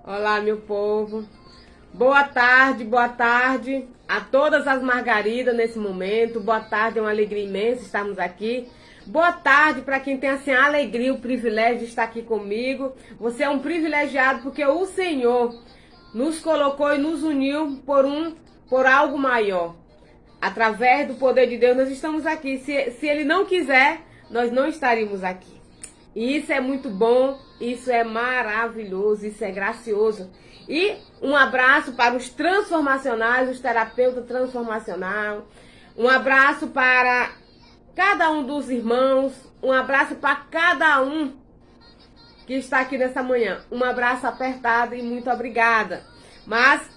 Olá, meu povo. Boa tarde a todas as margaridas nesse momento. Boa tarde, é uma alegria imensa estarmos aqui. Boa tarde para quem tem assim a alegria, o privilégio de estar aqui comigo. Você é um privilegiado porque o Senhor nos colocou e nos uniu por algo maior. Através do poder de Deus, nós estamos aqui. Se Ele não quiser, nós não estaríamos aqui. E isso é muito bom, isso é maravilhoso, isso é gracioso. E um abraço para os transformacionais, os terapeutas transformacionais. Um abraço para cada um dos irmãos. Um abraço para cada um que está aqui nessa manhã. Um abraço apertado e muito obrigada. Mas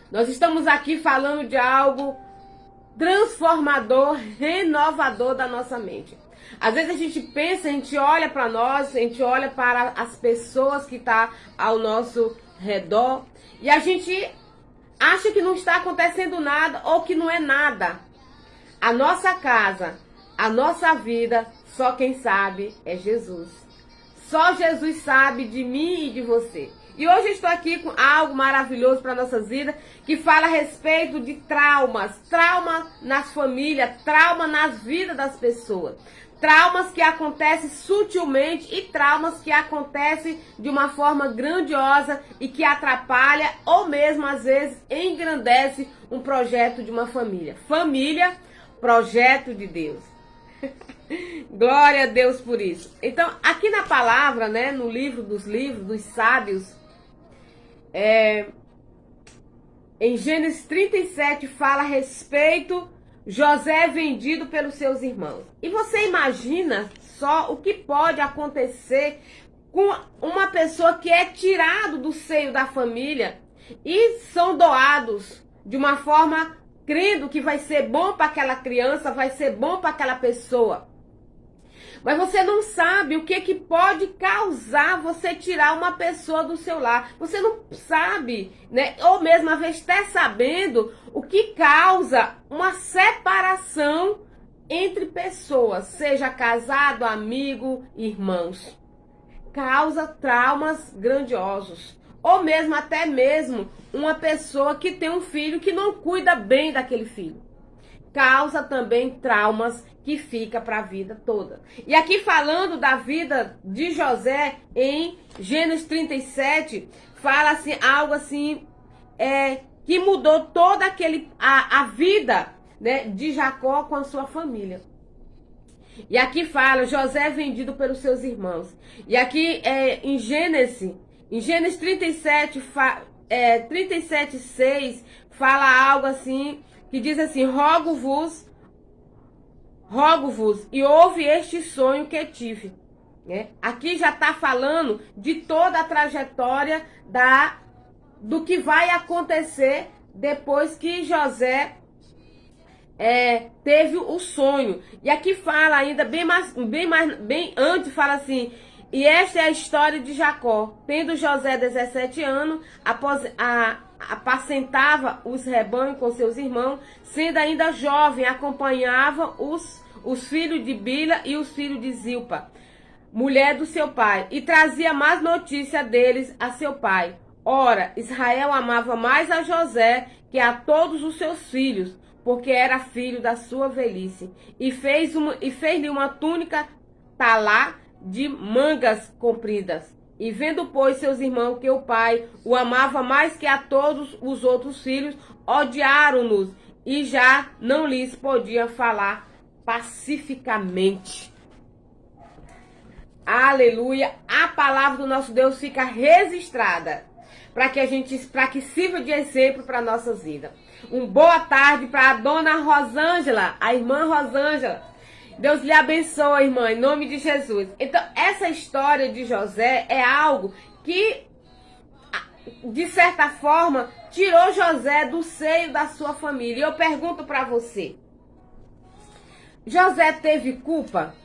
nós estamos aqui falando de algo transformador, renovador da nossa mente. Às vezes a gente pensa, a gente olha para nós, a gente olha para as pessoas que estão ao nosso redor e a gente acha que não está acontecendo nada ou que não é nada. A nossa casa, a nossa vida, só quem sabe é Jesus. Só Jesus sabe de mim e de você. E hoje eu estou aqui com algo maravilhoso para nossas vidas, que fala a respeito de traumas. Trauma nas famílias, trauma nas vidas das pessoas. Traumas que acontecem sutilmente e traumas que acontecem de uma forma grandiosa e que atrapalha ou mesmo às vezes engrandece um projeto de uma família. Família, projeto de Deus. Glória a Deus por isso. Então, aqui na palavra, né, no livro, dos sábios, em Gênesis 37 fala a respeito José vendido pelos seus irmãos. E você imagina só o que pode acontecer com uma pessoa que é tirado do seio da família e são doados de uma forma crendo que vai ser bom para aquela criança, vai ser bom para aquela pessoa. Mas você não sabe o que pode causar você tirar uma pessoa do seu lar. Você não sabe, né? Ou mesmo às vezes até sabendo o que causa uma separação entre pessoas, seja casado, amigo, irmãos. Causa traumas grandiosos. Ou mesmo até mesmo uma pessoa que tem um filho que não cuida bem daquele filho. Causa também traumas que fica para a vida toda. E aqui falando da vida de José, em Gênesis 37, fala assim, algo assim, que mudou toda a vida, né, de Jacó com a sua família. E aqui fala, José vendido pelos seus irmãos. E aqui em Gênesis 37, 37:6, fala algo assim, que diz assim, rogo-vos, e ouve este sonho que tive. Né? Aqui já está falando de toda a trajetória do que vai acontecer depois que José teve o sonho. E aqui fala ainda, bem antes, fala assim, e esta é a história de Jacó. Tendo José 17 anos, apacentava os rebanhos com seus irmãos, sendo ainda jovem, acompanhava os filhos de Bila e os filhos de Zilpa, mulher do seu pai, e trazia mais notícia deles a seu pai. Ora, Israel amava mais a José que a todos os seus filhos, porque era filho da sua velhice, e fez-lhe uma túnica talá de mangas compridas. E vendo, pois, seus irmãos que o pai o amava mais que a todos os outros filhos, odiaram-nos e já não lhes podia falar pacificamente. Aleluia! A palavra do nosso Deus fica registrada para que sirva de exemplo para nossas vidas. Boa tarde para a dona Rosângela, a irmã Rosângela. Deus lhe abençoe, irmã, em nome de Jesus. Então, essa história de José é algo que, de certa forma, tirou José do seio da sua família. E eu pergunto para você, José teve culpa?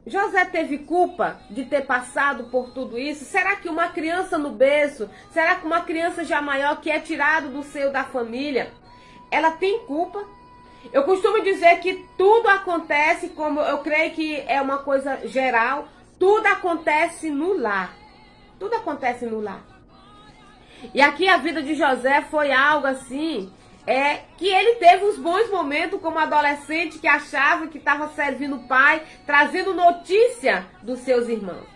José teve culpa de ter passado por tudo isso? Será que uma criança no berço, será que uma criança já maior que é tirado do seio da família, ela tem culpa? Eu costumo dizer que tudo acontece, como eu creio que é uma coisa geral, tudo acontece no lar. Tudo acontece no lar. E aqui a vida de José foi algo assim, que ele teve os bons momentos como adolescente que achava que estava servindo o pai, trazendo notícia dos seus irmãos.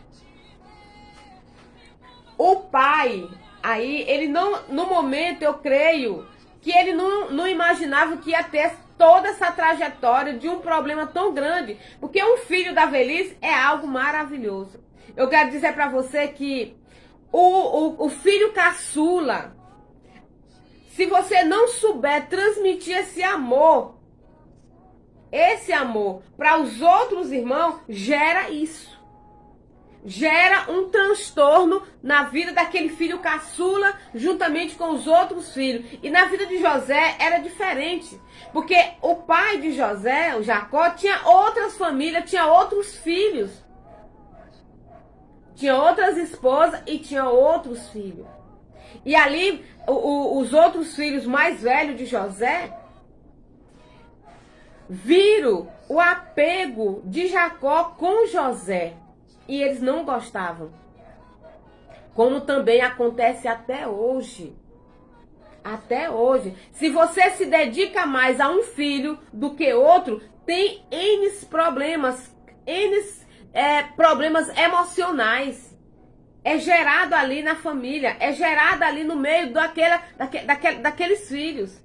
O pai, aí, ele não, no momento, eu creio, que ele não imaginava que ia ter toda essa trajetória de um problema tão grande, porque um filho da velhice é algo maravilhoso. Eu quero dizer para você que o filho caçula, se você não souber transmitir esse amor para os outros irmãos, gera isso. Gera um transtorno na vida daquele filho caçula juntamente com os outros filhos. E na vida de José era diferente. Porque o pai de José, o Jacó, tinha outras famílias, tinha outros filhos. Tinha outras esposas e tinha outros filhos. E ali, os outros filhos mais velhos de José viram o apego de Jacó com José. E eles não gostavam. Como também acontece até hoje. Até hoje. Se você se dedica mais a um filho do que outro, tem N problemas. Problemas emocionais. É gerado ali na família. É gerado ali no meio daqueles filhos.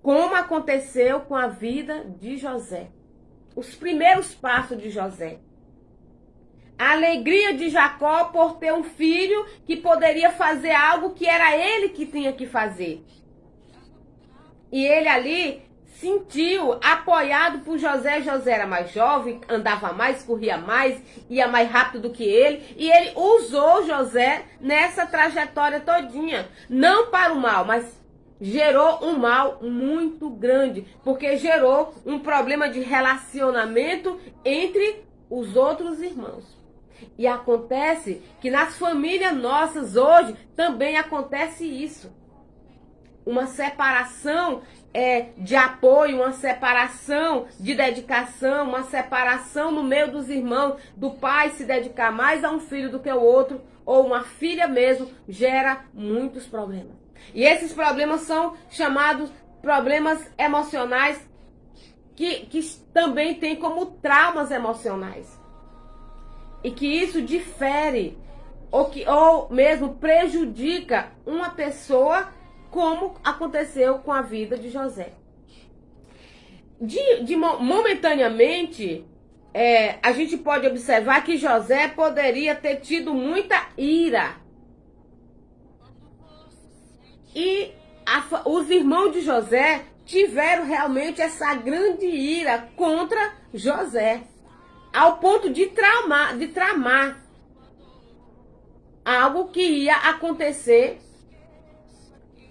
Como aconteceu com a vida de José. Os primeiros passos de José. A alegria de Jacó por ter um filho que poderia fazer algo que era ele que tinha que fazer. E ele ali sentiu, apoiado por José. José era mais jovem, andava mais, corria mais, ia mais rápido do que ele. E ele usou José nessa trajetória todinha. Não para o mal, mas gerou um mal muito grande, porque gerou um problema de relacionamento entre os outros irmãos. E acontece que nas famílias nossas hoje também acontece isso. Uma separação de apoio, uma separação de dedicação, uma separação no meio dos irmãos, do pai se dedicar mais a um filho do que o outro, ou uma filha mesmo, gera muitos problemas. E esses problemas são chamados problemas emocionais, que também tem como traumas emocionais. E que isso difere, ou mesmo prejudica uma pessoa, como aconteceu com a vida de José. Momentaneamente, a gente pode observar que José poderia ter tido muita ira. E os irmãos de José tiveram realmente essa grande ira contra José, ao ponto de tramar algo que ia acontecer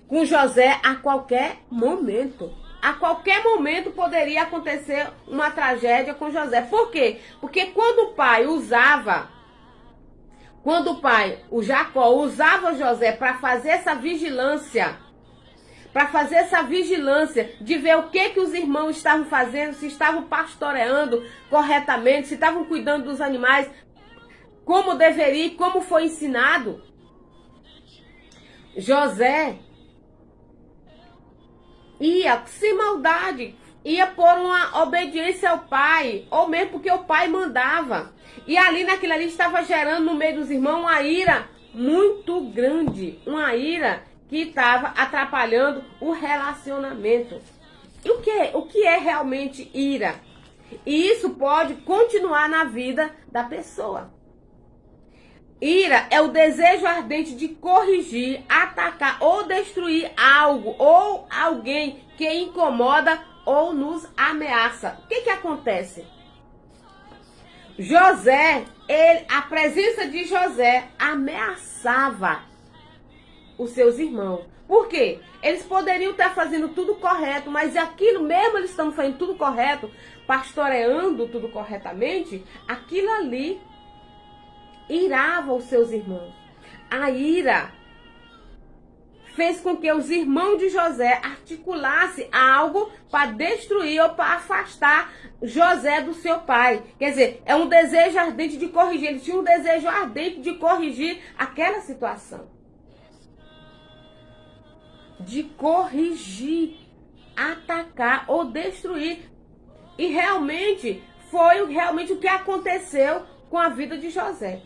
com José a qualquer momento. A qualquer momento poderia acontecer uma tragédia com José. Por quê? Porque quando o Jacó usava José para fazer essa vigilância, de ver o que os irmãos estavam fazendo, se estavam pastoreando corretamente, se estavam cuidando dos animais, como deveria, como foi ensinado. José ia, sem maldade, ia por uma obediência ao pai, ou mesmo porque o pai mandava. E ali, naquilo ali, estava gerando no meio dos irmãos uma ira muito grande, uma ira que estava atrapalhando o relacionamento. E o que é realmente ira? E isso pode continuar na vida da pessoa. Ira é o desejo ardente de corrigir, atacar ou destruir algo ou alguém que incomoda ou nos ameaça. O que acontece? A presença de José ameaçava os seus irmãos. Por quê? Eles poderiam estar fazendo tudo correto, mas aquilo mesmo eles estão fazendo tudo correto, pastoreando tudo corretamente, aquilo ali irava os seus irmãos. A ira fez com que os irmãos de José articulassem algo para destruir ou para afastar José do seu pai. Quer dizer, é um desejo ardente de corrigir. Ele tinha um desejo ardente de corrigir aquela situação. De corrigir, atacar ou destruir. E realmente foi o que aconteceu com a vida de José.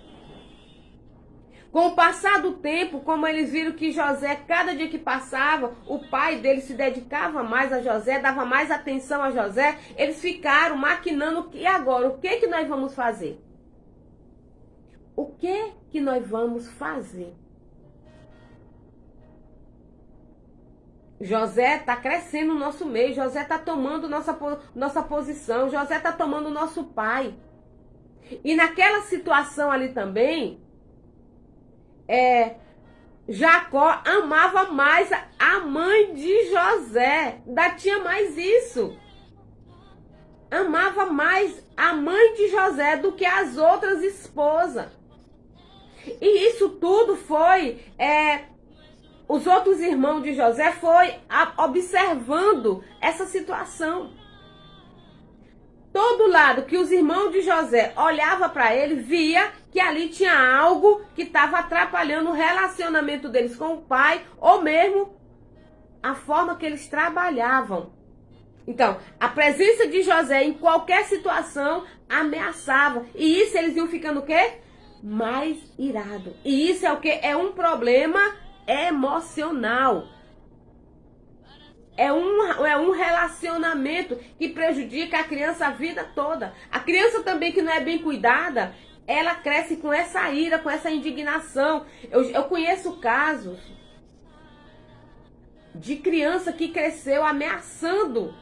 Com o passar do tempo, como eles viram que José, cada dia que passava, o pai dele se dedicava mais a José, dava mais atenção a José, eles ficaram maquinando, e agora, o que nós vamos fazer? O que nós vamos fazer? José está crescendo no nosso meio, José está tomando nossa posição, José está tomando o nosso pai. E naquela situação ali também, Jacó amava mais a mãe de José. Ainda tinha mais isso. Amava mais a mãe de José do que as outras esposas. E isso tudo foi... os outros irmãos de José foi observando essa situação. Todo lado que os irmãos de José olhavam para ele, via que ali tinha algo que estava atrapalhando o relacionamento deles com o pai, ou mesmo a forma que eles trabalhavam. Então, a presença de José em qualquer situação ameaçava. E isso eles iam ficando o quê? Mais irado. E isso é o quê? É um problema emocional. É um relacionamento que prejudica a criança a vida toda. A criança também que não é bem cuidada, ela cresce com essa ira, com essa indignação. Eu conheço casos de criança que cresceu ameaçando.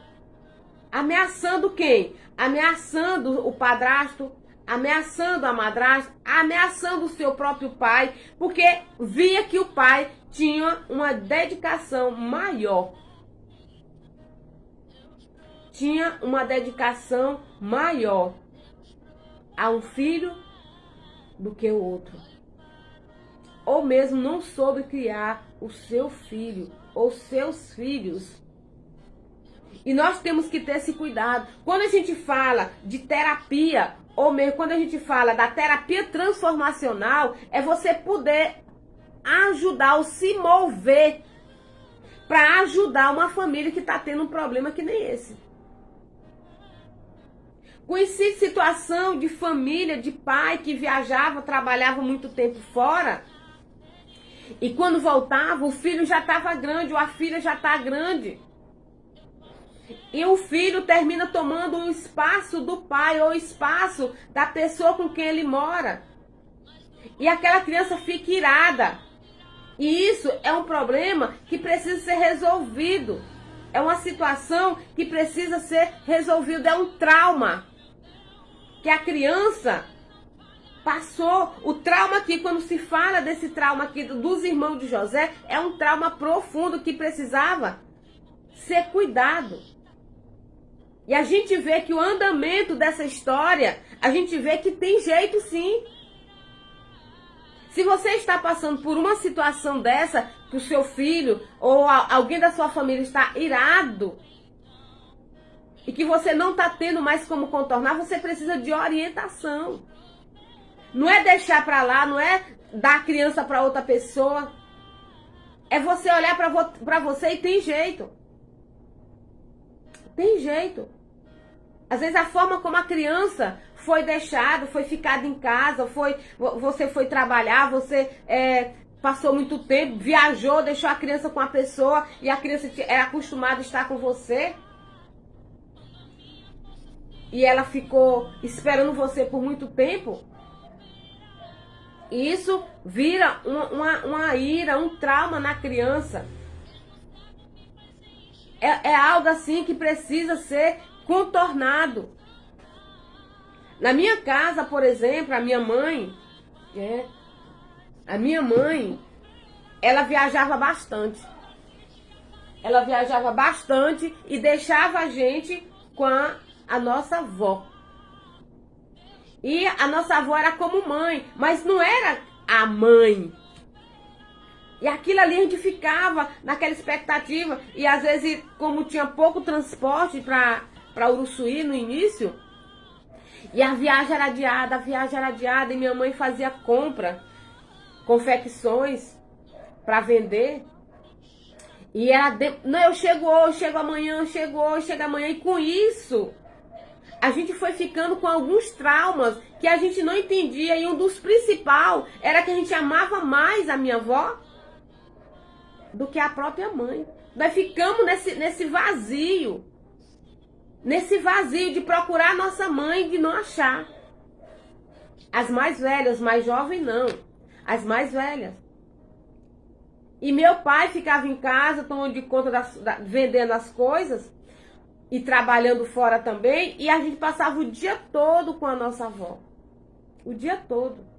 Ameaçando quem? Ameaçando o padrasto, ameaçando a madrasta, ameaçando o seu próprio pai, porque via que o pai tinha uma dedicação maior. Tinha uma dedicação maior a um filho do que o outro. Ou mesmo não soube criar o seu filho ou seus filhos. E nós temos que ter esse cuidado. Quando a gente fala de terapia, ou mesmo quando a gente fala da terapia transformacional, é você poder ajudar ou se mover para ajudar uma família que está tendo um problema que nem esse. Conheci situação de família, de pai que viajava, trabalhava muito tempo fora. E quando voltava, o filho já estava grande, ou a filha já está grande. E o filho termina tomando um espaço do pai, ou espaço da pessoa com quem ele mora. E aquela criança fica irada. E isso é um problema que precisa ser resolvido. É uma situação que precisa ser resolvida, é um trauma. Que a criança passou. O trauma aqui, quando se fala desse trauma aqui dos irmãos de José, é um trauma profundo que precisava ser cuidado. E a gente vê que o andamento dessa história, a gente vê que tem jeito sim. Se você está passando por uma situação dessa, que o seu filho ou alguém da sua família está irado, e que você não está tendo mais como contornar, você precisa de orientação. Não é deixar para lá, não é dar a criança para outra pessoa. É você olhar para você e tem jeito. Tem jeito. Às vezes a forma como a criança foi deixada, foi ficada em casa, você foi trabalhar, você passou muito tempo, viajou, deixou a criança com a pessoa e a criança é acostumada a estar com você. E ela ficou esperando você por muito tempo. Isso vira uma ira, um trauma na criança. É algo assim que precisa ser contornado. Na minha casa, por exemplo, a minha mãe, ela viajava bastante. Ela viajava bastante e deixava a gente com a nossa avó. E a nossa avó era como mãe, mas não era a mãe. E aquilo ali a gente ficava naquela expectativa. E às vezes, como tinha pouco transporte para Uruçuí no início, e a viagem era adiada, e minha mãe fazia compra, confecções para vender. E ela, não, eu chego hoje, chego amanhã, chego hoje, chego amanhã. E com isso, a gente foi ficando com alguns traumas que a gente não entendia. E um dos principais era que a gente amava mais a minha avó do que a própria mãe. Nós ficamos nesse vazio. Nesse vazio de procurar a nossa mãe e de não achar. As mais velhas, as mais jovens não. As mais velhas. E meu pai ficava em casa, tomando de conta, vendendo as coisas. E trabalhando fora também. E a gente passava o dia todo com a nossa avó. O dia todo.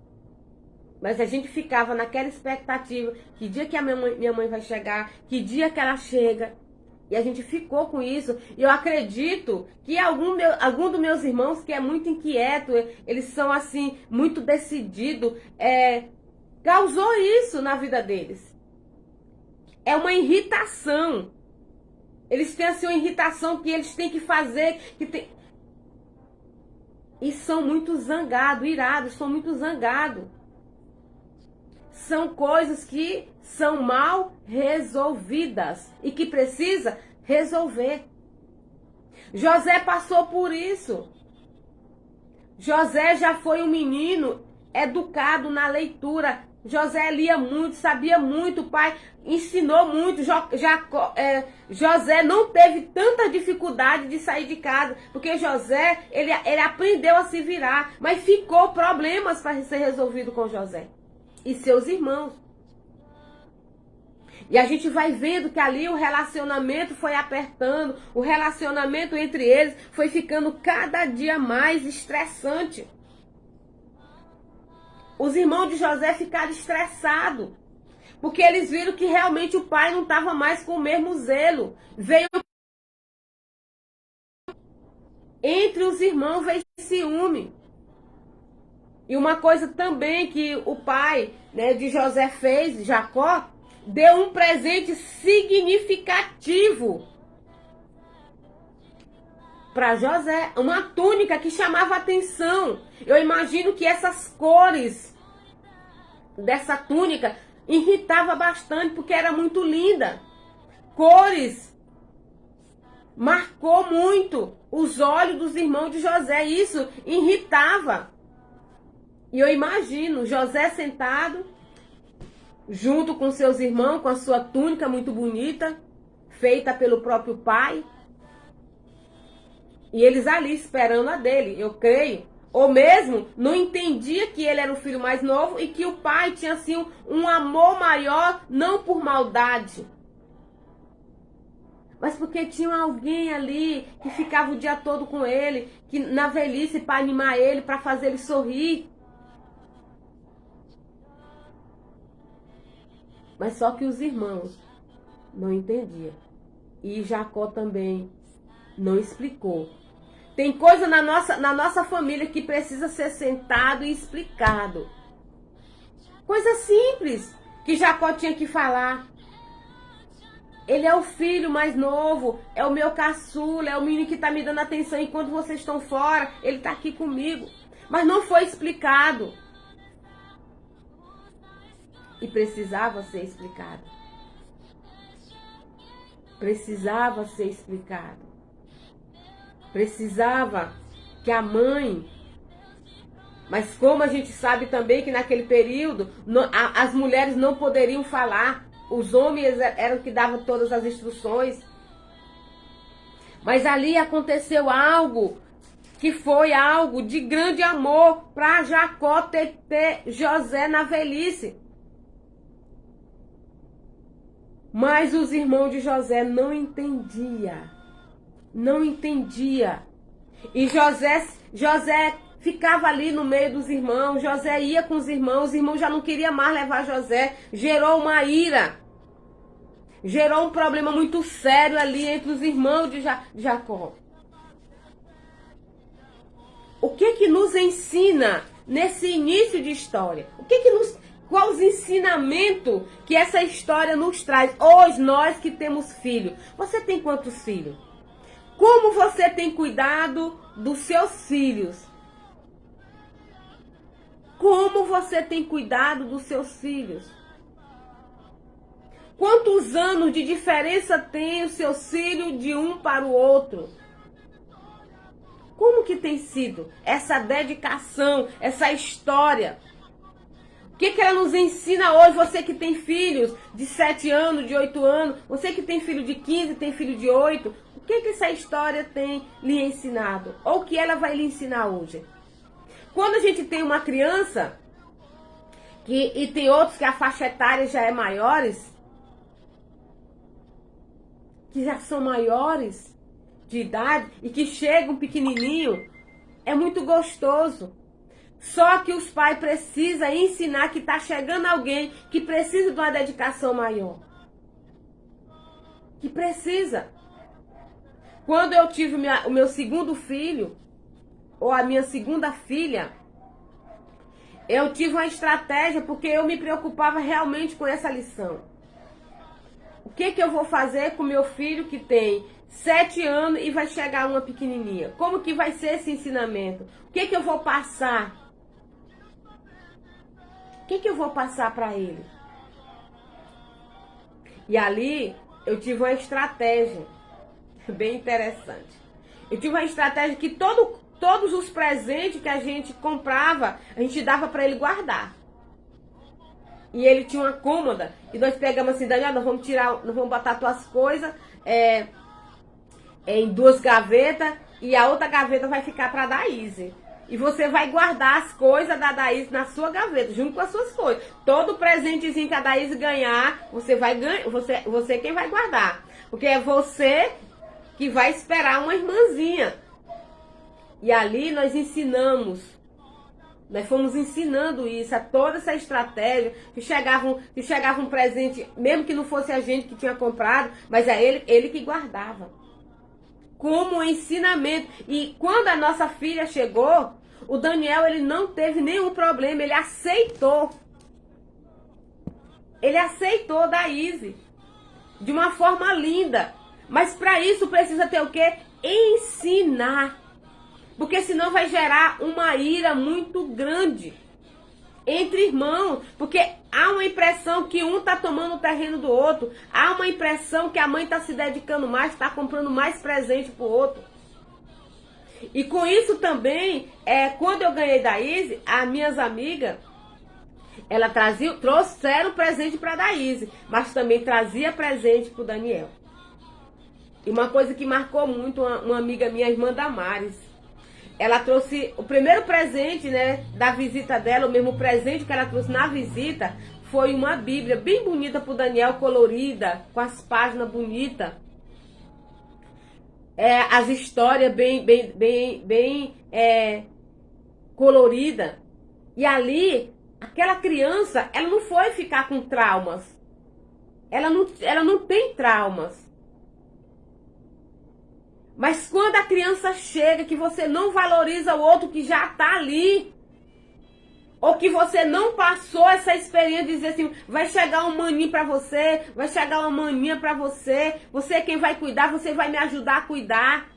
Mas a gente ficava naquela expectativa. Que dia que a minha mãe vai chegar? Que dia que ela chega? E a gente ficou com isso. E eu acredito que algum dos meus irmãos que é muito inquieto, eles são assim, muito decididos, causou isso na vida deles. É uma irritação. Eles têm assim uma irritação que eles têm que fazer. E são muito zangados, irados, são muito zangados. São coisas que são mal resolvidas e que precisa resolver. José passou por isso. José já foi um menino educado na leitura. José lia muito, sabia muito, o pai ensinou muito. José não teve tanta dificuldade de sair de casa, porque José, ele aprendeu a se virar, mas ficou problemas para ser resolvido com José e seus irmãos. E a gente vai vendo que ali o relacionamento foi apertando, o relacionamento entre eles foi ficando cada dia mais estressante. Os irmãos de José ficaram estressados, porque eles viram que realmente o pai não estava mais com o mesmo zelo. Entre os irmãos veio ciúme. E uma coisa também que o pai, né, de José fez, Jacó, deu um presente significativo para José, uma túnica que chamava atenção. Eu imagino que essas cores dessa túnica irritava bastante, porque era muito linda. Cores marcou muito os olhos dos irmãos de José. Isso irritava. E eu imagino José sentado junto com seus irmãos, com a sua túnica muito bonita, feita pelo próprio pai. E eles ali esperando a dele, eu creio. Ou mesmo não entendia que ele era o filho mais novo e que o pai tinha assim um amor maior, não por maldade, mas porque tinha alguém ali que ficava o dia todo com ele, que na velhice para animar ele, para fazer ele sorrir. Mas só que os irmãos não entendiam. E Jacó também não explicou. Tem coisa na nossa família que precisa ser sentado e explicado. Coisa simples que Jacó tinha que falar. Ele é o filho mais novo, é o meu caçula, é o menino que está me dando atenção enquanto vocês estão fora, ele está aqui comigo. Mas não foi explicado. E precisava ser explicado. Precisava ser explicado. Precisava que a mãe... Mas como a gente sabe também que naquele período as mulheres não poderiam falar. Os homens eram que davam todas as instruções. Mas ali aconteceu algo que foi algo de grande amor para Jacó ter José na velhice. Mas os irmãos de José não entendiam. Não entendia. E José ficava ali no meio dos irmãos. José ia com os irmãos já não queriam mais levar José. Gerou uma ira. Gerou um problema muito sério ali entre os irmãos de Jacó. O que nos ensina nesse início de história? Qual os ensinamentos que essa história nos traz? Hoje, nós que temos filho. Você tem quantos filhos? Como você tem cuidado dos seus filhos? Como você tem cuidado dos seus filhos? Quantos anos de diferença tem o seu filho de um para o outro? Como que tem sido essa dedicação, essa história? O que ela nos ensina hoje? Você que tem filhos de 7 anos, de 8 anos, você que tem filho de 15, tem filho de 8, o que essa história tem lhe ensinado? Ou o que ela vai lhe ensinar hoje? Quando a gente tem uma criança, e tem outros que a faixa etária já é maiores, que já são maiores de idade e que chegam pequenininho, é muito gostoso. Só que os pais precisam ensinar que está chegando alguém que precisa de uma dedicação maior. Que precisa. Quando eu tive o meu segundo filho, ou a minha segunda filha, eu tive uma estratégia porque eu me preocupava realmente com essa lição. O que eu vou fazer com meu filho que tem 7 anos e vai chegar uma pequenininha? Como que vai ser esse ensinamento? O que eu vou passar? O que eu vou passar para ele? E ali eu tive uma estratégia bem interessante. Eu tive uma estratégia que todos os presentes que a gente comprava, a gente dava para ele guardar. E ele tinha uma cômoda. E nós pegamos assim, Daniel, nós vamos botar tuas coisas em 2 gavetas. E a outra gaveta vai ficar para a Daíse. E você vai guardar as coisas da Daíse na sua gaveta, junto com as suas coisas. Todo presentezinho que a Daíse ganhar, você vai ganhar, você quem vai guardar. Porque é você que vai esperar uma irmãzinha. E ali nós ensinamos. Nós fomos ensinando isso, a toda essa estratégia, que chegava um presente, mesmo que não fosse a gente que tinha comprado, mas é ele que guardava. Como um ensinamento. E quando a nossa filha chegou, o Daniel, ele não teve nenhum problema, ele aceitou. Ele aceitou da Izzy, de uma forma linda. Mas para isso precisa ter o quê? Ensinar. Porque senão vai gerar uma ira muito grande entre irmãos. Porque há uma impressão que um está tomando o terreno do outro. Há uma impressão que a mãe está se dedicando mais, está comprando mais presente para o outro. E com isso também, quando eu ganhei da Izzy, as minhas amigas, elas trouxeram presente para a Daíse, mas também trazia presente para o Daniel. E uma coisa que marcou muito, uma amiga minha, a irmã Damares, ela trouxe o primeiro presente, né, da visita dela, o mesmo presente que ela trouxe na visita, foi uma Bíblia bem bonita para o Daniel, colorida, com as páginas bonitas. As histórias bem coloridas. E ali, aquela criança, ela não foi ficar com traumas. Ela não tem traumas. Mas quando a criança chega, que você não valoriza o outro que já está ali, ou que você não passou essa experiência de dizer assim, vai chegar um maninho para você, vai chegar uma maninha para você é quem vai cuidar, você vai me ajudar a cuidar.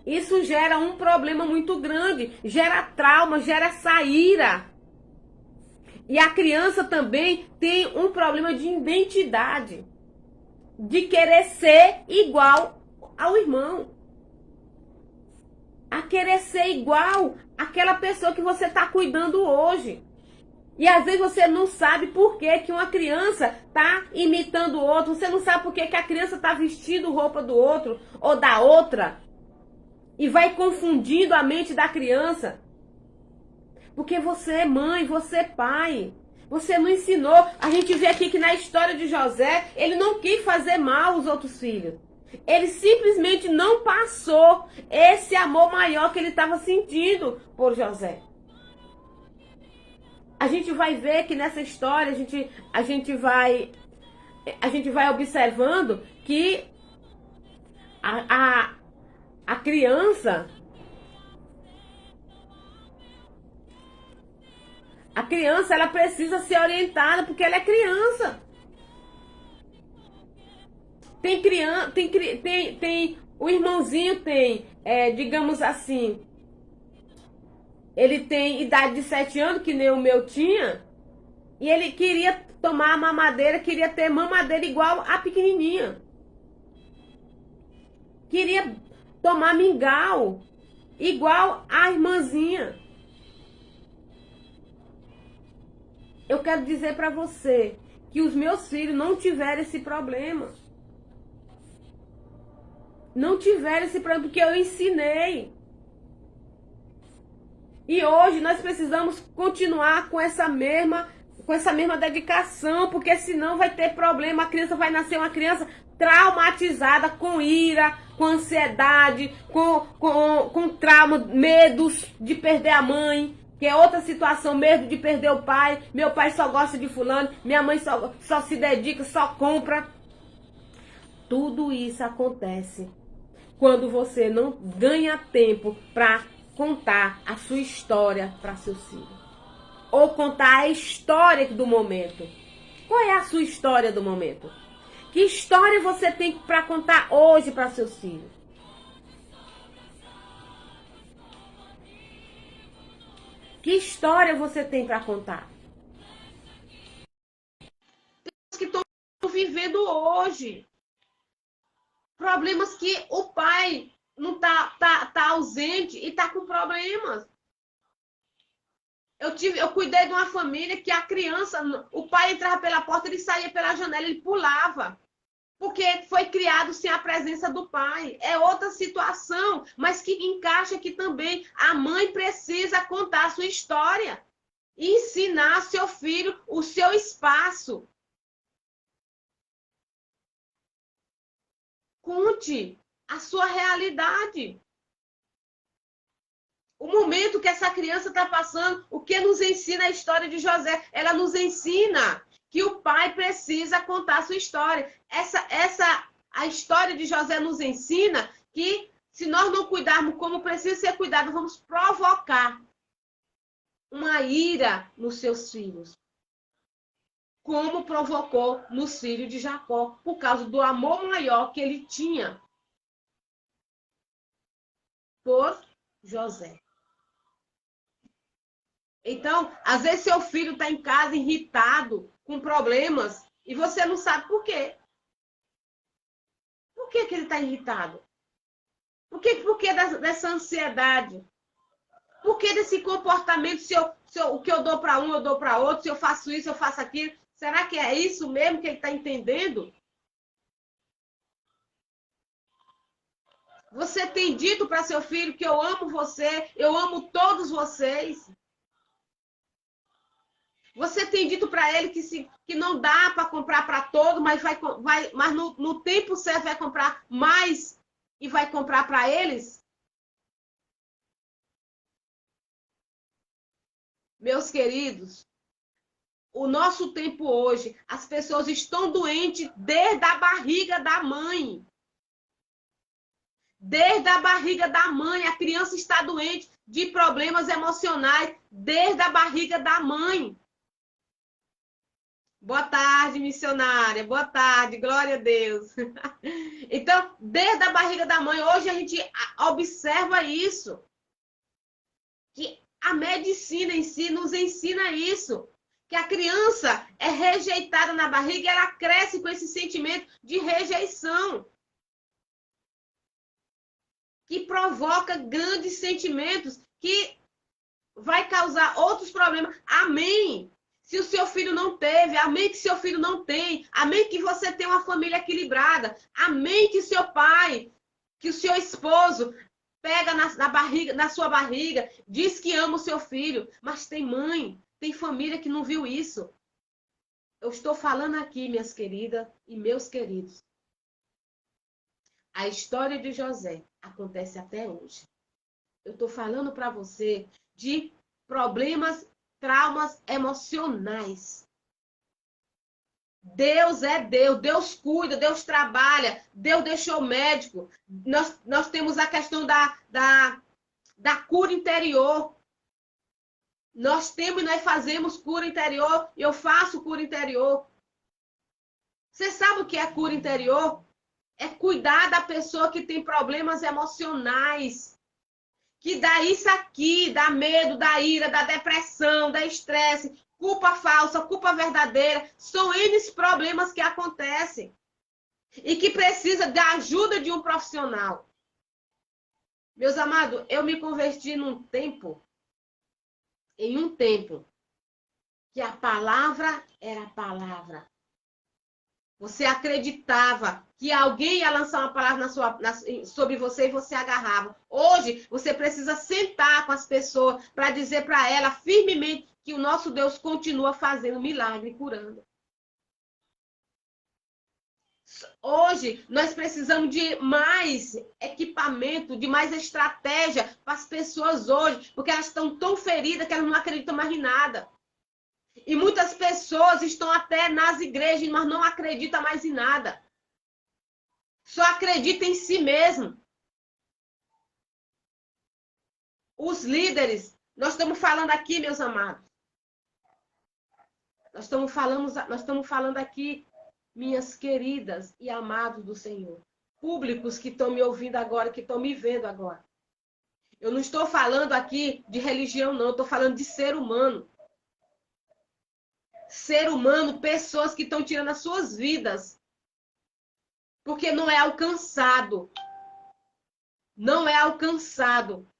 Isso gera um problema muito grande, gera trauma, gera essa ira. E a criança também tem um problema de identidade, de querer ser igual ao irmão, a querer ser igual àquela pessoa que você está cuidando hoje. E às vezes você não sabe por que uma criança está imitando o outro, você não sabe por que a criança está vestindo roupa do outro ou da outra, e vai confundindo a mente da criança. Porque você é mãe, você é pai. Você não ensinou. A gente vê aqui que na história de José, ele não quis fazer mal aos outros filhos. Ele simplesmente não passou esse amor maior que ele estava sentindo por José. A gente vai ver que nessa história, a gente vai observando que a criança, A criança, ela precisa ser orientada porque ela é criança. Tem criança, tem o irmãozinho tem, digamos assim, ele tem idade de 7 anos, que nem o meu tinha, e ele queria tomar mamadeira, queria ter mamadeira igual a pequenininha. Queria tomar mingau igual a irmãzinha. Eu quero dizer para você que os meus filhos não tiveram esse problema. Não tiveram esse problema porque eu ensinei. E hoje nós precisamos continuar com essa mesma dedicação, porque senão vai ter problema. A criança vai nascer uma criança traumatizada, com ira, com ansiedade, com trauma, medos de perder a mãe, que é outra situação, medo de perder o pai. Meu pai só gosta de fulano, minha mãe só se dedica, só compra. Tudo isso acontece quando você não ganha tempo para contar a sua história para seus filhos. Ou contar a história do momento. Qual é a sua história do momento? Que história você tem para contar hoje para seus filhos? Que história você tem para contar? Que estão vivendo hoje. Problemas que o pai não tá ausente e tá com problemas. Eu cuidei de uma família que a criança, o pai entrava pela porta, ele saía pela janela, ele pulava. Porque foi criado sem a presença do pai. É outra situação, mas que encaixa aqui também. A mãe precisa contar a sua história. E ensinar seu filho o seu espaço. Conte a sua realidade. O momento que essa criança está passando, o que nos ensina a história de José? Ela nos ensina que o pai precisa contar a sua história. A história de José nos ensina que se nós não cuidarmos como precisa ser cuidado, vamos provocar uma ira nos seus filhos. Como provocou nos filhos de Jacó, por causa do amor maior que ele tinha por José. Então, às vezes seu filho está em casa irritado, com problemas, e você não sabe por quê. Por que ele está irritado? Por que dessa ansiedade? Por que desse comportamento? O que eu dou para um, eu dou para outro, se eu faço isso, eu faço aquilo. Será que é isso mesmo que ele está entendendo? Você tem dito para seu filho que eu amo você, eu amo todos vocês. Você tem dito para ele que não dá para comprar para todo, mas mas no tempo certo vai comprar mais e vai comprar para eles? Meus queridos, o nosso tempo hoje, as pessoas estão doentes desde a barriga da mãe. Desde a barriga da mãe, a criança está doente de problemas emocionais desde a barriga da mãe. Boa tarde, missionária. Boa tarde, glória a Deus. Então, desde a barriga da mãe, hoje a gente observa isso. Que a medicina em si nos ensina isso. Que a criança é rejeitada na barriga e ela cresce com esse sentimento de rejeição. Que provoca grandes sentimentos que vai causar outros problemas. Amém. Se o seu filho não teve, amém que seu filho não tem, amém que você tem uma família equilibrada, amém que seu pai, que o seu esposo pega na sua barriga, diz que ama o seu filho, mas tem mãe, tem família que não viu isso. Eu estou falando aqui, minhas queridas e meus queridos. A história de José acontece até hoje. Eu estou falando para você de problemas, traumas emocionais. Deus é Deus, Deus cuida, Deus trabalha, Deus deixou médico. Nós temos a questão da cura interior. Nós temos e nós fazemos cura interior, e eu faço cura interior. Você sabe o que é cura interior? É cuidar da pessoa que tem problemas emocionais, que dá isso aqui, dá medo, dá ira, dá depressão, dá estresse, culpa falsa, culpa verdadeira. São N problemas que acontecem e que precisa da ajuda de um profissional. Meus amados, eu me converti em um tempo, que a palavra era a palavra. Você acreditava que alguém ia lançar uma palavra sobre você e você agarrava. Hoje, você precisa sentar com as pessoas para dizer para ela firmemente que o nosso Deus continua fazendo milagre, curando. Hoje, nós precisamos de mais equipamento, de mais estratégia para as pessoas hoje, porque elas estão tão feridas que elas não acreditam mais em nada. E muitas pessoas estão até nas igrejas, mas não acreditam mais em nada. Só acreditam em si mesmo. Os líderes, nós estamos falando aqui, meus amados. Nós estamos falando aqui, minhas queridas e amados do Senhor. Públicos que estão me ouvindo agora, que estão me vendo agora. Eu não estou falando aqui de religião, não. Estou falando de ser humano. Ser humano, pessoas que estão tirando as suas vidas. Porque não é alcançado. Não é alcançado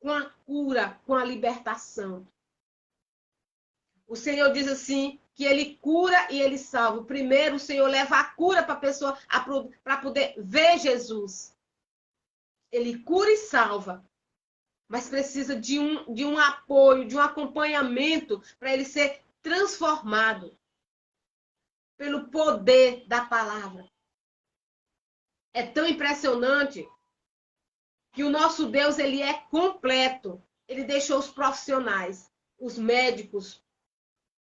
com a cura, com a libertação. O Senhor diz assim, que Ele cura e Ele salva. Primeiro, o Senhor leva a cura para a pessoa, para poder ver Jesus. Ele cura e salva. Mas precisa de um apoio, de um acompanhamento para ele ser transformado pelo poder da palavra. É tão impressionante que o nosso Deus, ele é completo. Ele deixou os profissionais, os médicos,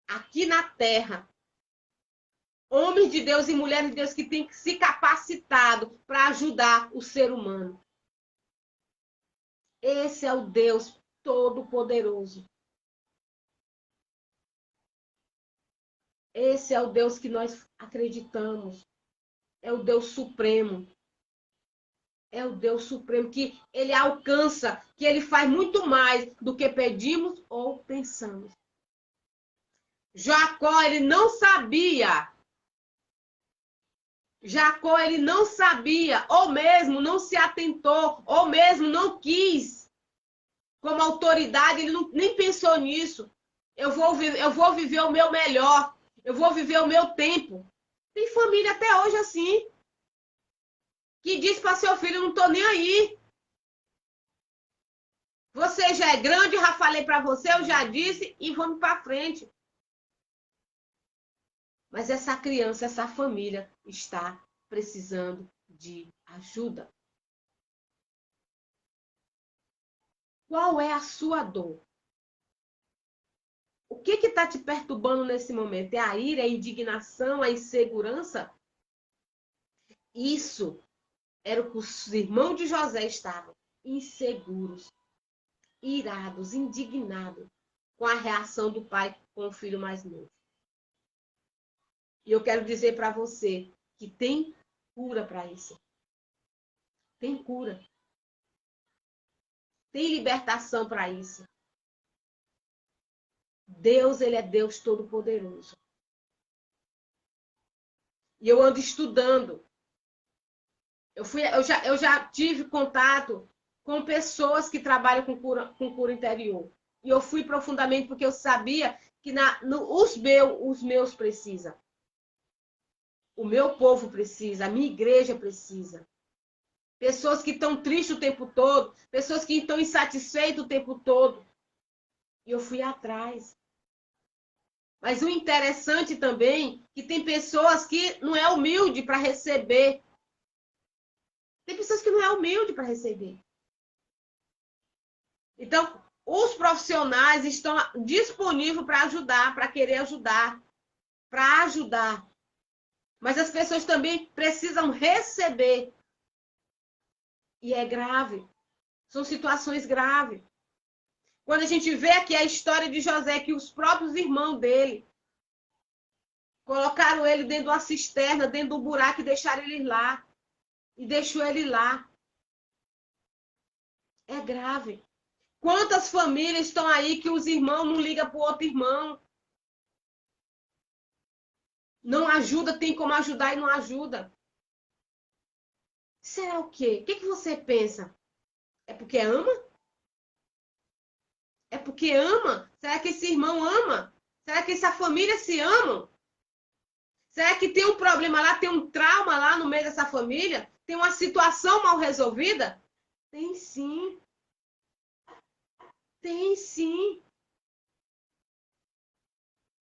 aqui na terra, homens de Deus e mulheres de Deus que têm se capacitado para ajudar o ser humano. Esse é o Deus Todo-Poderoso. Esse é o Deus que nós acreditamos. É o Deus Supremo. É o Deus Supremo que Ele alcança, que Ele faz muito mais do que pedimos ou pensamos. Jacó, ele não sabia. Jacó, ele não sabia, ou mesmo não se atentou, ou mesmo não quis. Como autoridade, ele nem pensou nisso. Eu vou viver o meu melhor. Eu vou viver o meu tempo. Tem família até hoje assim. Que diz para seu filho, não estou nem aí. Você já é grande, já falei para você, eu já disse, e vamos para frente. Mas essa criança, essa família está precisando de ajuda. Qual é a sua dor? O que está te perturbando nesse momento? É a ira, a indignação, a insegurança? Isso era o que os irmãos de José estavam, inseguros, irados, indignados com a reação do pai com o filho mais novo. E eu quero dizer para você que tem cura para isso. Tem cura. Tem libertação para isso. Deus, ele é Deus Todo-Poderoso. E eu ando estudando. Eu já tive contato com pessoas que trabalham com cura interior. E eu fui profundamente porque eu sabia que os meus precisam. O meu povo precisa, a minha igreja precisa. Pessoas que estão tristes o tempo todo, pessoas que estão insatisfeitas o tempo todo. E eu fui atrás. Mas o interessante também é que tem pessoas que não é humilde para receber. Tem pessoas que não é humilde para receber. Então, os profissionais estão disponíveis para ajudar, para querer ajudar, para ajudar. Mas as pessoas também precisam receber. E é grave. São situações graves. Quando a gente vê aqui a história de José, que os próprios irmãos dele colocaram ele dentro de uma cisterna, dentro de um buraco e deixaram ele lá. E deixou ele lá. É grave. Quantas famílias estão aí que os irmãos não ligam para o outro irmão? Não ajuda, tem como ajudar e não ajuda. Será o quê? O que você pensa? É porque ama? É porque ama? Será que esse irmão ama? Será que essa família se ama? Será que tem um problema lá, tem um trauma lá no meio dessa família? Tem uma situação mal resolvida? Tem sim. Tem sim.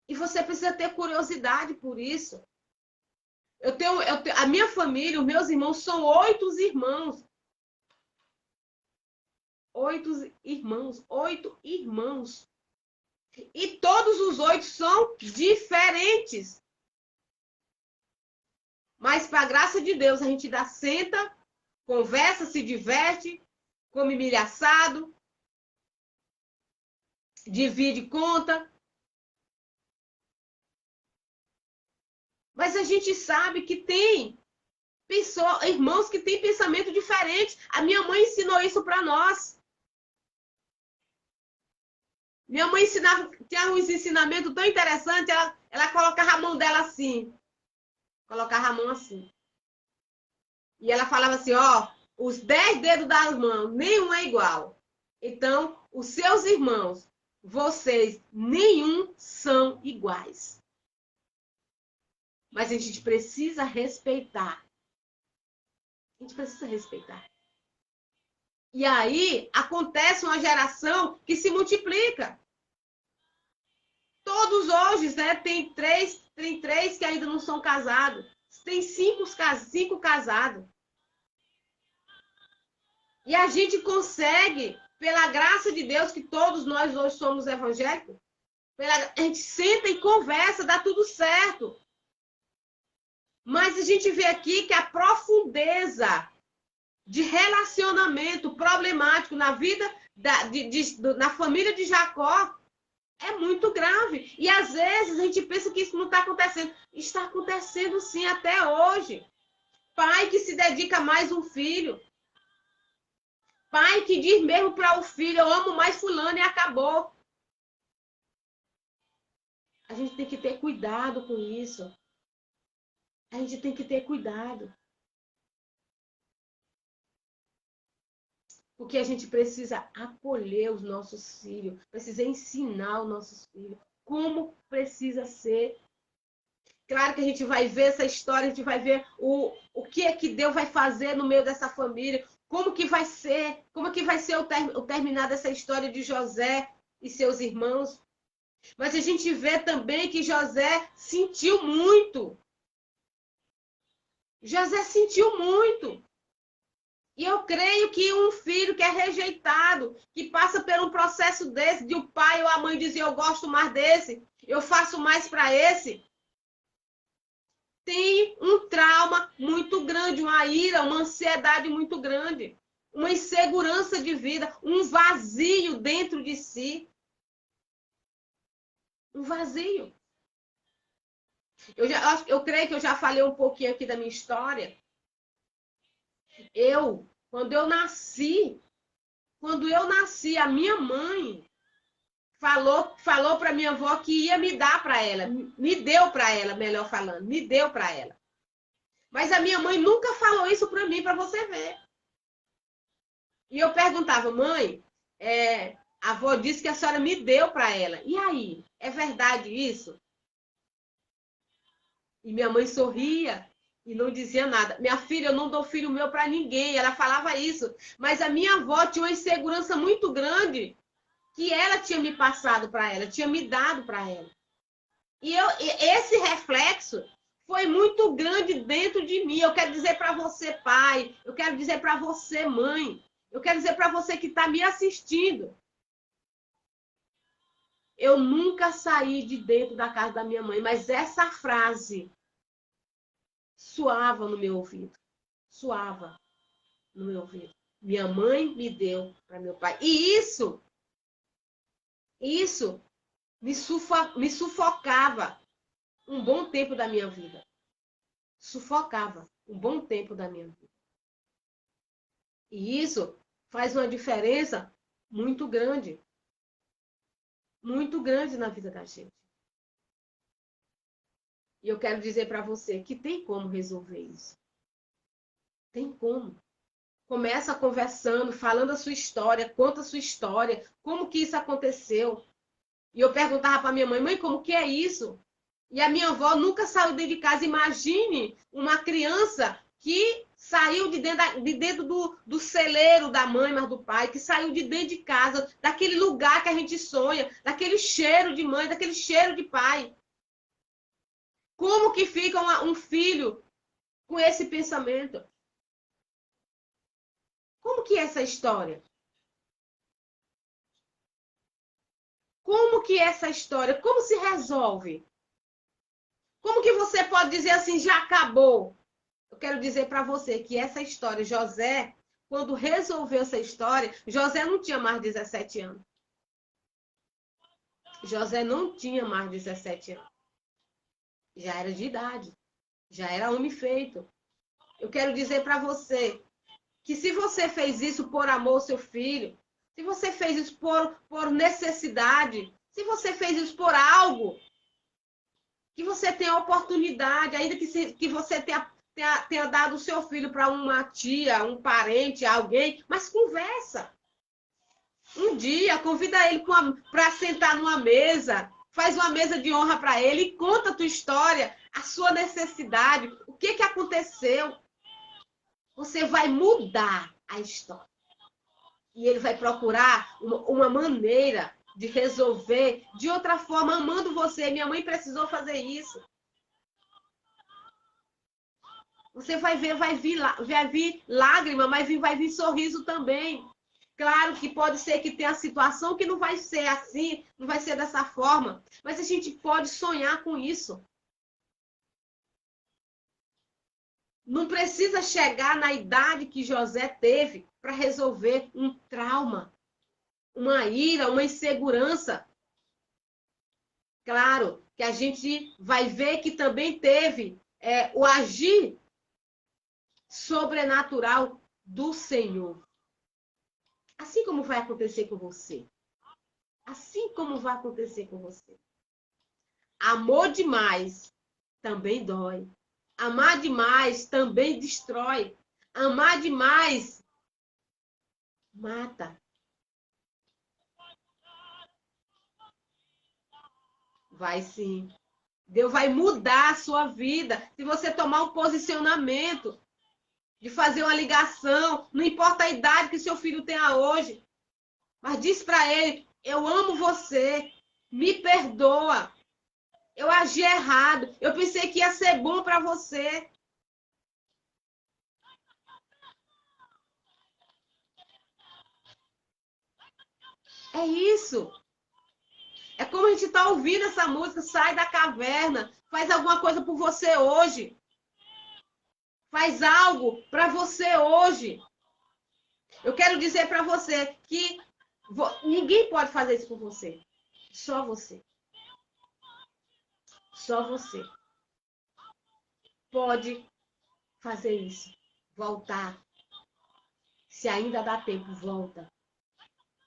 E você precisa ter curiosidade por isso. A minha família, os meus irmãos, são 8 irmãos. 8 irmãos. 8 irmãos. E todos os 8 são diferentes. Mas, para a graça de Deus, a gente dá senta, conversa, se diverte, come milho assado, divide conta. Mas a gente sabe que tem irmãos que têm pensamento diferente. A minha mãe ensinou isso para nós. Minha mãe tinha uns ensinamentos tão interessantes, ela colocava a mão dela assim. Colocava a mão assim. E ela falava assim, ó, os 10 dedos das mãos, nenhum é igual. Então, os seus irmãos, vocês, nenhum são iguais. Mas a gente precisa respeitar. A gente precisa respeitar. E aí, acontece uma geração que se multiplica. Todos hoje, né, tem três que ainda não são casados. Tem 5 casados. E a gente consegue, pela graça de Deus, que todos nós hoje somos evangélicos, a gente senta e conversa, dá tudo certo. Mas a gente vê aqui que a profundeza de relacionamento problemático na vida, na família de Jacó, é muito grave. E às vezes a gente pensa que isso não está acontecendo. Está acontecendo sim até hoje. Pai que se dedica mais um filho. Pai que diz mesmo para o filho, eu amo mais fulano e acabou. A gente tem que ter cuidado com isso. A gente tem que ter cuidado. Porque a gente precisa acolher os nossos filhos, precisa ensinar os nossos filhos como precisa ser. Claro que a gente vai ver essa história, a gente vai ver o que é que Deus vai fazer no meio dessa família, como que vai ser o terminar dessa história de José e seus irmãos. Mas a gente vê também que José sentiu muito. José sentiu muito. E eu creio que um filho que é rejeitado, que passa por um processo desse, de o pai ou a mãe dizer, eu gosto mais desse, eu faço mais para esse, tem um trauma muito grande, uma ira, uma ansiedade muito grande, uma insegurança de vida, um vazio dentro de si. Um vazio. Eu creio que eu já falei um pouquinho aqui da minha história. Quando eu nasci, a minha mãe falou para minha avó que ia me dar para ela, me deu para ela, melhor falando, me deu para ela. Mas a minha mãe nunca falou isso para mim, para você ver. E eu perguntava, mãe, a avó disse que a senhora me deu para ela. E aí, é verdade isso? E minha mãe sorria e não dizia nada. Minha filha, eu não dou filho meu para ninguém. Ela falava isso. Mas a minha avó tinha uma insegurança muito grande que ela tinha me passado para ela, tinha me dado para ela. E esse reflexo foi muito grande dentro de mim. Eu quero dizer para você, pai. Eu quero dizer para você, mãe. Eu quero dizer para você que está me assistindo. Eu nunca saí de dentro da casa da minha mãe, mas essa frase soava no meu ouvido. Soava no meu ouvido. Minha mãe me deu para meu pai. E isso Isso me sufocava um bom tempo da minha vida. Sufocava um bom tempo da minha vida. E isso faz uma diferença muito grande na vida da gente. E eu quero dizer para você que tem como resolver isso. Tem como. Começa conversando, falando a sua história, conta a sua história, como que isso aconteceu. E eu perguntava para minha mãe, mãe, como que é isso? E a minha avó nunca saiu dentro de casa. Imagine uma criança que saiu de dentro do celeiro da mãe, mas do pai, que saiu de dentro de casa, daquele lugar que a gente sonha, daquele cheiro de mãe, daquele cheiro de pai. Como que fica um filho com esse pensamento? Como que é essa história? Como que é essa história? Como se resolve? Como que você pode dizer assim, já acabou? Eu quero dizer para você que essa história, José, quando resolveu essa história, José não tinha mais 17 anos. José não tinha mais 17 anos. Já era de idade. Já era homem feito. Eu quero dizer para você que se você fez isso por amor ao seu filho, se você fez isso por necessidade, se você fez isso por algo, que você tenha oportunidade, ainda que você tenha dado o seu filho para uma tia, um parente, alguém, mas conversa. Um dia, convida ele para sentar numa mesa, faz uma mesa de honra para ele e conta a tua história, a sua necessidade, o que, que aconteceu. Você vai mudar a história. E ele vai procurar uma maneira de resolver de outra forma, amando você. Minha mãe precisou fazer isso. Você vai ver, vai vir lágrima, mas vai vir sorriso também. Claro que pode ser que tenha situação que não vai ser assim, não vai ser dessa forma, mas a gente pode sonhar com isso. Não precisa chegar na idade que José teve para resolver um trauma, uma ira, uma insegurança. Claro que a gente vai ver que também teve o agir sobrenatural do Senhor. Assim como vai acontecer com você. Assim como vai acontecer com você. Amor demais também dói. Amar demais também destrói. Amar demais mata. Vai sim. Deus vai mudar a sua vida se você tomar um posicionamento de fazer uma ligação, não importa a idade que seu filho tenha hoje, mas diz para ele: eu amo você, me perdoa, eu agi errado, eu pensei que ia ser bom para você. É isso. É como a gente está ouvindo essa música, sai da caverna, faz alguma coisa por você hoje. Faz algo para você hoje. Eu quero dizer para você que ninguém pode fazer isso por você. Só você. Só você pode fazer isso. Voltar. Se ainda dá tempo, volta.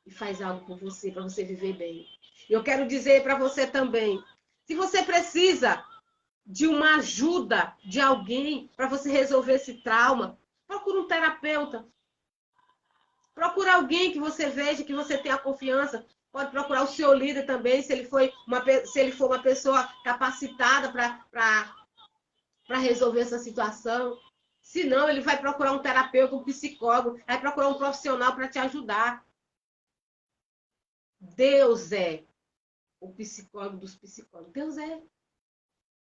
E faz algo por você, para você viver bem. Eu quero dizer para você também, se você precisa de uma ajuda de alguém para você resolver esse trauma, procura um terapeuta. Procura alguém que você veja, que você tenha confiança. Pode procurar o seu líder também, se ele for uma pessoa capacitada para resolver essa situação. Se não, ele vai procurar um terapeuta, um psicólogo, vai procurar um profissional para te ajudar. Deus é o psicólogo dos psicólogos. Deus é.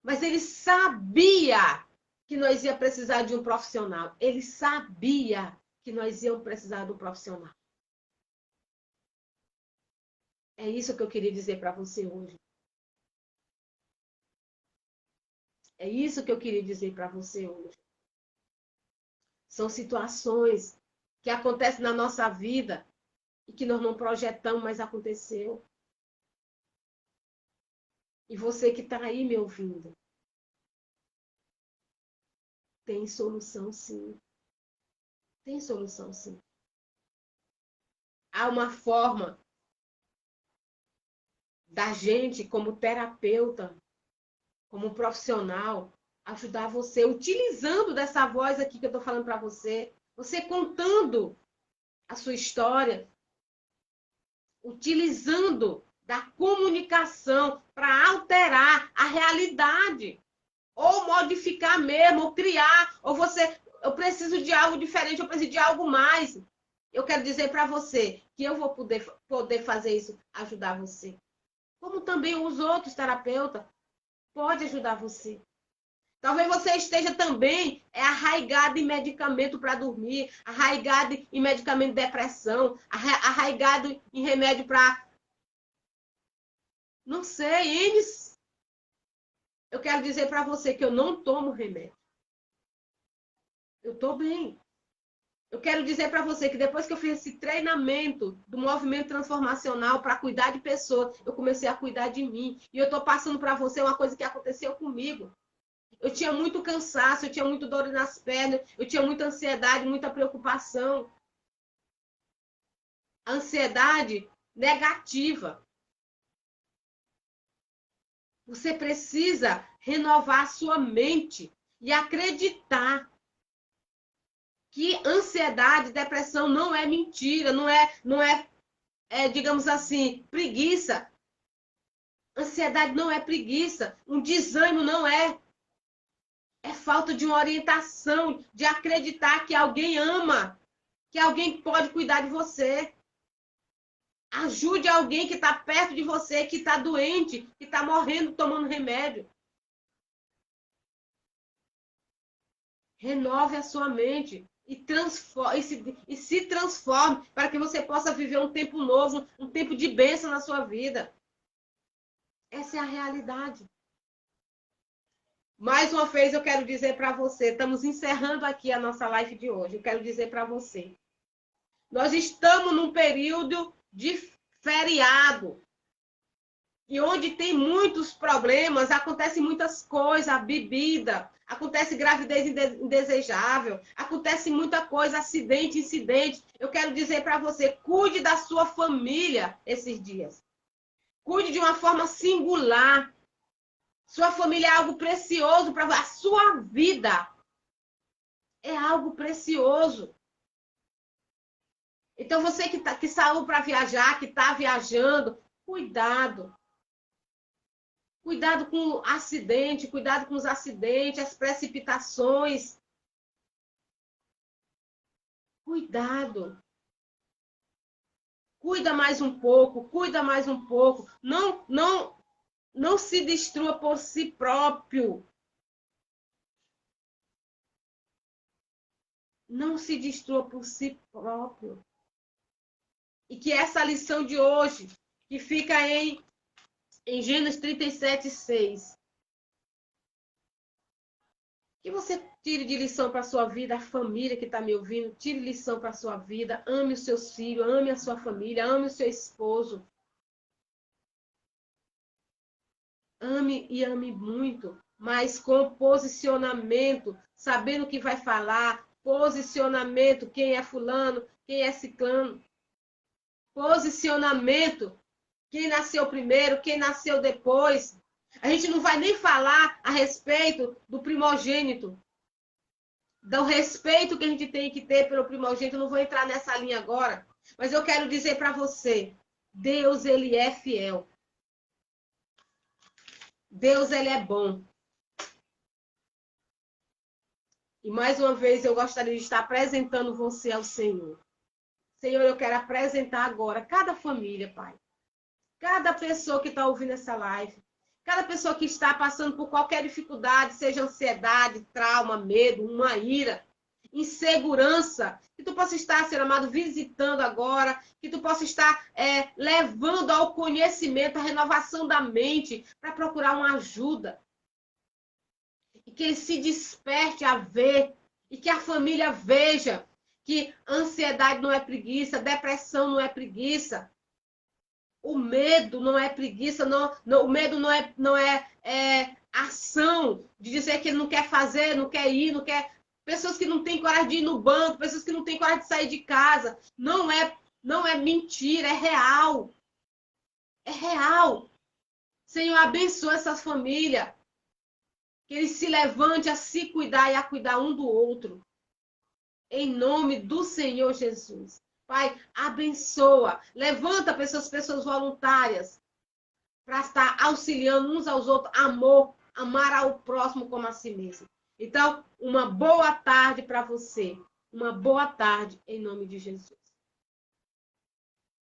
Mas ele sabia que nós ia precisar de um profissional. Ele sabia que nós íamos precisar de um profissional. É isso que eu queria dizer para você hoje. É isso que eu queria dizer para você hoje. São situações que acontecem na nossa vida e que nós não projetamos, mas aconteceu. E você que está aí me ouvindo, tem solução sim. Tem solução sim. Há uma forma da gente, como terapeuta, como profissional, ajudar você, utilizando dessa voz aqui que eu estou falando para você, você contando a sua história, utilizando da comunicação para alterar a realidade, ou modificar mesmo, ou criar, ou você, eu preciso de algo diferente, eu preciso de algo mais. Eu quero dizer para você que eu vou poder fazer isso, ajudar você. Como também os outros terapeutas podem ajudar você. Talvez você esteja também arraigado em medicamento para dormir, arraigado em medicamento de depressão, arraigado em remédio para... Não sei, Enes. Eu quero dizer para você que eu não tomo remédio. Eu estou bem. Eu quero dizer para você que depois que eu fiz esse treinamento do movimento transformacional para cuidar de pessoas, eu comecei a cuidar de mim. E eu estou passando para você uma coisa que aconteceu comigo. Eu tinha muito cansaço, eu tinha muito dor nas pernas, eu tinha muita ansiedade, muita preocupação. Ansiedade negativa. Você precisa renovar a sua mente e acreditar que ansiedade, depressão não é mentira, não é, digamos assim, preguiça. Ansiedade não é preguiça, um desânimo não é. É falta de uma orientação, de acreditar que alguém ama, que alguém pode cuidar de você. Ajude alguém que está perto de você, que está doente, que está morrendo, tomando remédio. Renove a sua mente e se transforme para que você possa viver um tempo novo, um tempo de bênção na sua vida. Essa é a realidade. Mais uma vez eu quero dizer para você, estamos encerrando aqui a nossa live de hoje. Eu quero dizer para você, nós estamos num período de feriado. E onde tem muitos problemas, acontece muitas coisas, a bebida, acontece gravidez indesejável, acontece muita coisa, acidente, incidente. Eu quero dizer para você, cuide da sua família esses dias. Cuide de uma forma singular. Sua família é algo precioso para a sua vida. É algo precioso. Então você que saiu para viajar, que está viajando, cuidado. Cuidado com o acidente, cuidado com os acidentes, as precipitações. Cuidado. Cuida mais um pouco, cuida mais um pouco. Não se destrua por si próprio. Não se destrua por si próprio. E que essa lição de hoje, que fica em Gênesis 37:6, que você tire de lição para a sua vida, a família que está me ouvindo, tire lição para a sua vida, ame os seus filhos, ame a sua família, ame o seu esposo. Ame e ame muito, mas com posicionamento, sabendo o que vai falar, posicionamento, quem é fulano, quem é ciclano, posicionamento, quem nasceu primeiro, quem nasceu depois. A gente não vai nem falar a respeito do primogênito, do respeito que a gente tem que ter pelo primogênito. Eu não vou entrar nessa linha agora, mas eu quero dizer para você, Deus, ele é fiel. Deus, ele é bom. E mais uma vez eu gostaria de estar apresentando você ao Senhor. Senhor, eu quero apresentar agora cada família, Pai. Cada pessoa que está ouvindo essa live. Cada pessoa que está passando por qualquer dificuldade, seja ansiedade, trauma, medo, uma ira, insegurança. Que tu possa estar, Senhor amado, visitando agora. Que tu possa estar levando ao conhecimento, a renovação da mente, para procurar uma ajuda. E que ele se desperte a ver, e que a família veja que ansiedade não é preguiça, depressão não é preguiça. O O medo não é preguiça, o medo não é ação de dizer que ele não quer fazer, não quer ir, não quer. Pessoas que não têm coragem de ir no banco, pessoas que não têm coragem de sair de casa. Não é mentira, é real. É real. Senhor, abençoa essas famílias. Que eles se levante a se cuidar e a cuidar um do outro. Em nome do Senhor Jesus. Pai, abençoa. Levanta pessoas voluntárias para estar auxiliando uns aos outros. Amor, amar ao próximo como a si mesmo. Então, uma boa tarde para você. Uma boa tarde em nome de Jesus.